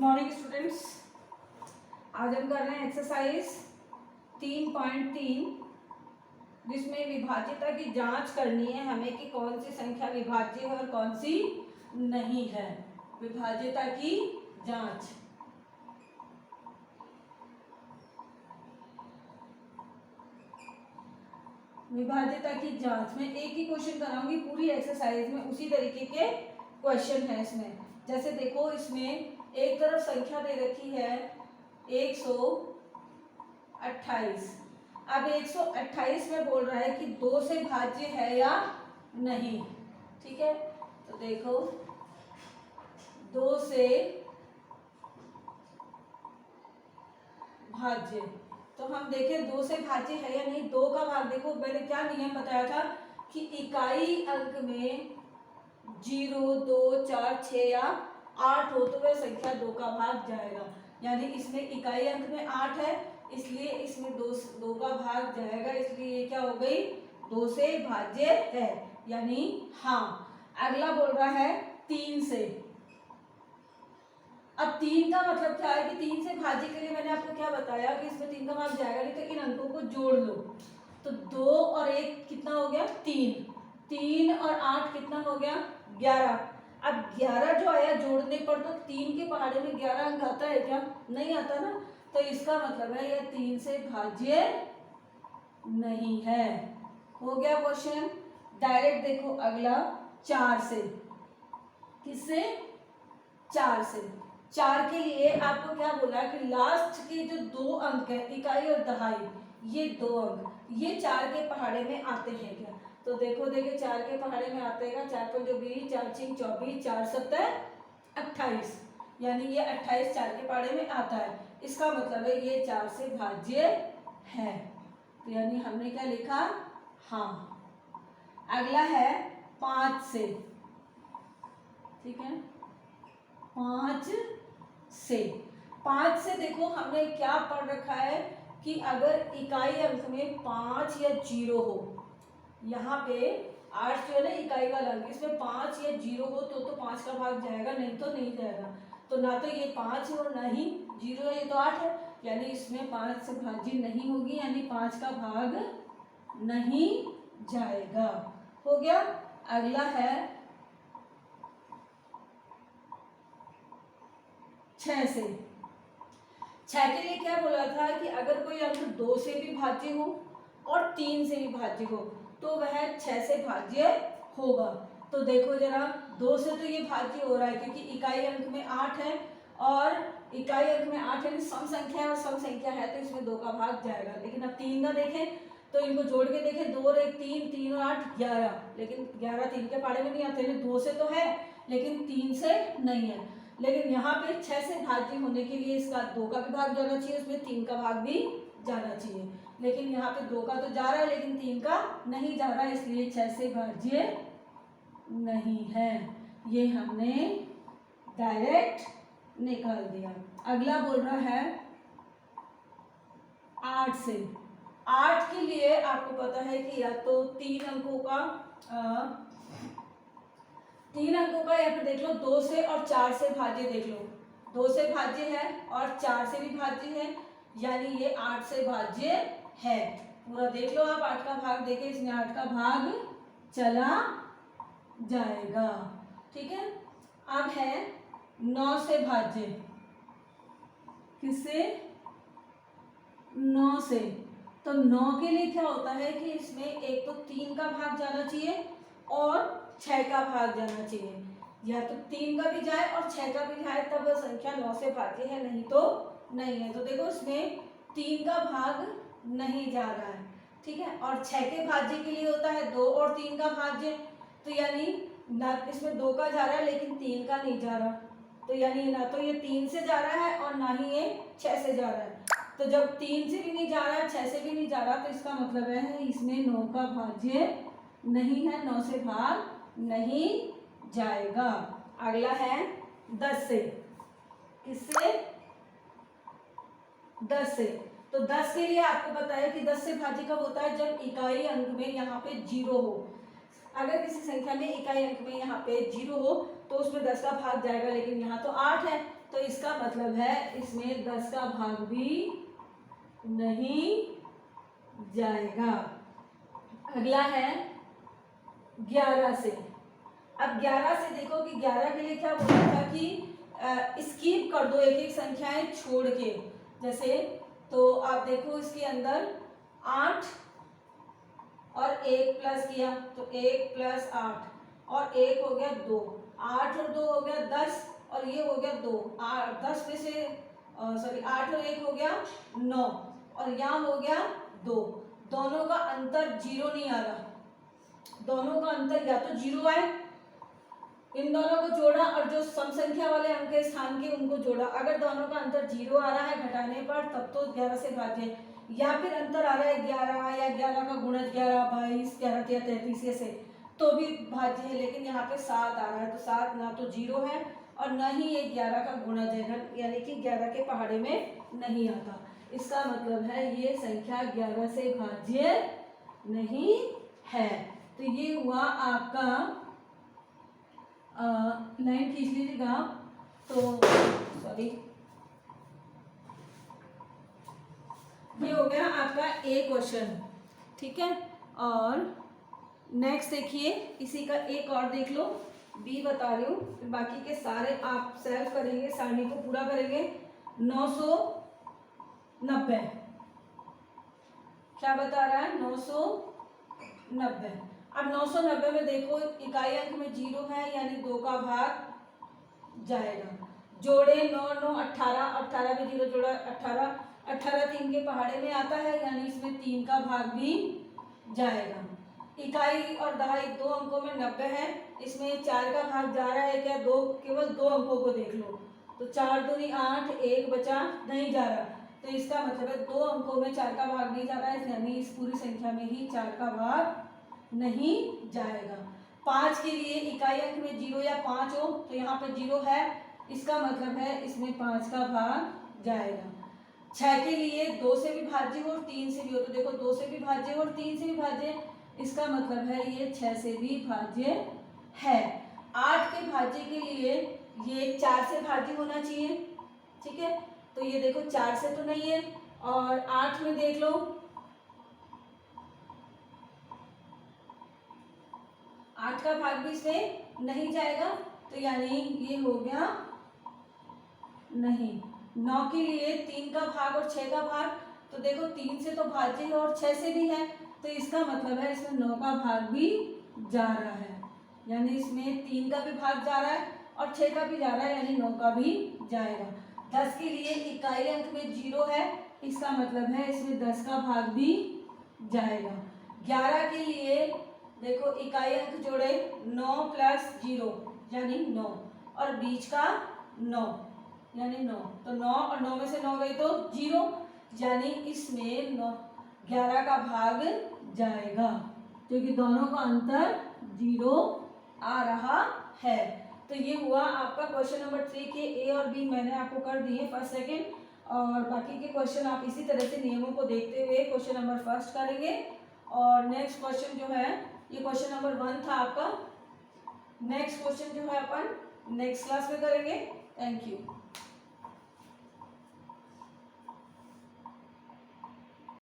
Morning students, आज हम कर रहे हैं एक्सरसाइज 3.3 जिसमें विभाज्यता की जांच करनी है हमें कि कौन सी संख्या विभाज्य है और कौन सी नहीं है। विभाज्यता की जांच। विभाज्यता की जांच में एक ही क्वेश्चन कराऊंगी पूरी एक्सरसाइज में, उसी तरीके के क्वेश्चन है इसमें। जैसे देखो, इसमें एक तरफ संख्या दे रखी है 128। अब 128 में बोल रहा है कि 2 से भाज्य है या नहीं। ठीक है, तो देखो 2 से भाज्य, तो हम देखें 2 से भाज्य है या नहीं। 2 का भाग देखो, मैंने क्या नियम बताया था कि इकाई अंक में 0, 2, 4, 6 या 8 हो तो वह संख्या 2 का भाग जाएगा। यानी इसमें इकाई अंक में 8 है, इसलिए इसमें 2 का भाग जाएगा, इसलिए ये क्या हो गई 2 से भाज्य है, यानी हाँ। अगला बोल रहा है 3 से। अब 3 का मतलब क्या है कि 3 से भाज्य के लिए मैंने आपको क्या बताया कि इसमें 3 का भाग जाएगा नहीं, तो इन अंकों को जोड़ लो। तो 2 और 1 कितना हो गया 3, 3 और 8 कितना हो गया 11। अब 11 जो आया जोड़ने पर, तो 3 के पहाड़े में 11 अंक आता है क्या? नहीं आता ना। तो इसका मतलब है यह 3 से भाज्य नहीं है। हो गया क्वेश्चन। डायरेक्ट देखो अगला 4 से। किससे? 4 से। 4 के लिए आपको क्या बोला कि लास्ट के जो 2 अंक है, इकाई और दहाई, ये 2 अंक ये 4 के पहाड़े में आते हैं क्या? तो देखो 4 के पहाड़े में आते हैं 4 पर जो 20, 4 6 24, 4 7 28, यानी ये 28 4 के पहाड़े में आता है। इसका मतलब है ये 4 से भाज्य है, तो यानी हमने क्या लिखा? हाँ। अगला है 5 से। ठीक है, 5 से। 5 से देखो हमने क्या पढ़ रखा है कि अगर इकाई अंक में 5 या 0 हो, यहाँ पे 8 जो है ना इकाई वाला अंक, इसमें 5 या 0 हो तो 5 का भाग जाएगा, नहीं तो नहीं जाएगा। तो ना तो ये 5 है और ना ही 0 है, ये तो 8 है, यानी इसमें 5 से भाज्य नहीं होगी, यानी 5 का भाग नहीं जाएगा। हो गया। अगला है 6 से। 6 के लिए क्या बोला था कि अगर कोई अंक 2 से भी भाज्य हो और 3 से भी भाज्य हो तो वह 6 से भाज्य होगा। तो देखो जरा, 2 से तो ये भाज्य हो रहा है क्योंकि इकाई अंक में 8 है, और इकाई अंक में 8 है, सम संख्या है और सम संख्या है, तो इसमें 2 का भाग जाएगा। लेकिन अब 3 का देखें तो इनको जोड़ के देखें, 2 और 1 3, 3 और 8 11, लेकिन 11 3 के पहाड़े में नहीं आते, 2 से तो है लेकिन 3 से नहीं है। लेकिन यहाँ पे 6 से भाज्य होने के लिए इसका 2 का भी भाग जाना चाहिए, उसमें 3 का भाग भी जाना चाहिए। लेकिन यहाँ पे 2 का तो जा रहा है लेकिन 3 का नहीं जा रहा है, इसलिए 6 से भाज्य नहीं है। ये हमने डायरेक्ट निकाल दिया। अगला बोल रहा है 8 से। 8 के लिए आपको पता है कि या तो 3 अंकों का या फिर देख लो 2 से और 4 से भाज्य देख लो। 2 से भाज्य है और 4 से भी भाज्य है, यानी ये 8 से भाज्य है। पूरा देख लो आप, 8 का भाग देखे, इसमें 8 का भाग चला जाएगा। ठीक है। अब है 9 से भाज्य। किससे? 9 से। तो 9 के लिए क्या होता है कि इसमें एक तो 3 का भाग जाना चाहिए और 6 का भाग जाना चाहिए, या तो 3 का भी जाए और 6 का भी जाए, तब वह संख्या 9 से भाज्य है, नहीं तो नहीं है। तो देखो इसमें 3 का भाग नहीं जा रहा है। ठीक है, और 6 के भाज्य के लिए होता है 2 और 3 का भाज्य, तो यानी ना इसमें 2 का जा रहा है लेकिन 3 का नहीं जा रहा, तो यानी ना तो ये 3 से जा रहा है और ना ही ये 6 से जा रहा है। तो जब 3 से भी नहीं जा रहा है, 6 से भी नहीं जा रहा, तो इसका मतलब है इसमें 9 का भाज्य नहीं है, 9 से भाग नहीं जाएगा। अगला है 10 से। किससे? 10 से। तो 10 के लिए आपको पता है कि 10 से भाज्य कब होता है? जब इकाई अंक में यहाँ पे 0 हो। अगर किसी संख्या में इकाई अंक में यहाँ पे 0 हो तो उसमें 10 का भाग जाएगा, लेकिन यहाँ तो 8 है, तो इसका मतलब है इसमें 10 का भाग भी नहीं जाएगा। अगला है 11 से। अब 11 से देखो कि 11 के लिए क्या बोला था कि स्किप कर दो एक एक संख्याएं छोड़ के। जैसे तो आप देखो इसके अंदर 8 और 1 प्लस किया तो 1 प्लस 8 और 1 हो गया 2, 8 और 2 हो गया 10 और ये हो गया 2, 10 में से 8 और 1 हो गया 9 और यहाँ हो गया 2। दोनों का अंतर 0 नहीं आ रहा, दोनों का अंतर या तो 0 आए, इन दोनों को जोड़ा और जो सम संख्या वाले अंक के स्थान के उनको जोड़ा। अगर दोनों का अंतर 0 आ रहा है घटाने पर तब तो 11 से भाज्य, या फिर अंतर आ रहा है 11 या 11 का गुणज 11, 22, 11 या 33 ऐसे तो भी भाज्य है। लेकिन यहाँ पे 7 आ रहा है तो 7 ना तो 0 है और न ही ये 11 का गुणज है, यानी कि 11 के पहाड़े में नहीं आता। इसका मतलब है ये संख्या 11 से भाज्य नहीं है। तो ये हुआ आपका लाइन खींच लीजिएगा। तो सॉरी, ये हो गया आपका ए क्वेश्चन, ठीक है। और नेक्स्ट देखिए, इसी का एक और देख लो, बी बता रही हूँ, फिर बाकी के सारे आप सेल्फ करेंगे, सारणी को पूरा करेंगे। 990 क्या बता रहा है? 990। अब 990 में देखो इकाई अंक में 0 है यानी 2 का भाग जाएगा। जोड़े 9 9 18, 18 में 0 जोड़ा 18, 18 3 के पहाड़े में आता है यानी इसमें 3 का भाग भी जाएगा। इकाई और दहाई 2 अंकों में 90 है, इसमें 4 का भाग जा रहा है क्या? 2, केवल 2 अंकों को देख लो तो 4 दूनी 8, 1 बचा, नहीं जा रहा, तो इसका मतलब है 2 अंकों में 4 का भाग नहीं जा रहा है, यानी इस पूरी संख्या में ही 4 का भाग नहीं जाएगा। 5 के लिए इकाई अंक में 0 या 5 हो तो यहाँ पे 0 है, इसका मतलब है इसमें 5 का भाग जाएगा। 6 के लिए 2 से भी भाज्य हो और 3 से भी हो, तो देखो 2 से भी भाज्य हो और 3 से भी भाज्य, इसका मतलब है ये 6 से भी भाज्य है। 8 के भाज्य के लिए ये 4 से भाज्य होना चाहिए, ठीक है। तो ये देखो 4 से तो नहीं है, और 8 में देख लो 8 का भाग भी इसमें नहीं जाएगा, तो यानी ये हो गया नहीं। 9 के लिए 3 का भाग और 6 का भाग, तो देखो 3 से तो भाज्य है और 6 से भी है, तो इसका मतलब है इसमें 9 का भाग भी जा रहा है, यानी इसमें 3 का भी भाग जा रहा है और 6 का भी जा रहा है, यानी 9 का भी जाएगा। 10 के लिए इकाई अंक में 0 है, इसका मतलब है इसमें 10 का भाग भी जाएगा। 11 के लिए देखो इकाई अंक जोड़े 9 प्लस 0 यानी 9 और बीच का 9 यानी 9, तो 9 और 9 में से 9 गई तो 0, यानी इसमें 11 का भाग जाएगा क्योंकि दोनों का अंतर 0 आ रहा है। तो ये हुआ आपका क्वेश्चन नंबर 3 के ए और बी मैंने आपको कर दिए फर्स्ट सेकंड, और बाकी के क्वेश्चन आप इसी तरह से नियमों को देखते हुए क्वेश्चन नंबर फर्स्ट करेंगे। और नेक्स्ट क्वेश्चन जो है ये क्वेश्चन नंबर 1 था आपका, नेक्स्ट क्वेश्चन जो है अपन नेक्स्ट क्लास में करेंगे। Thank you.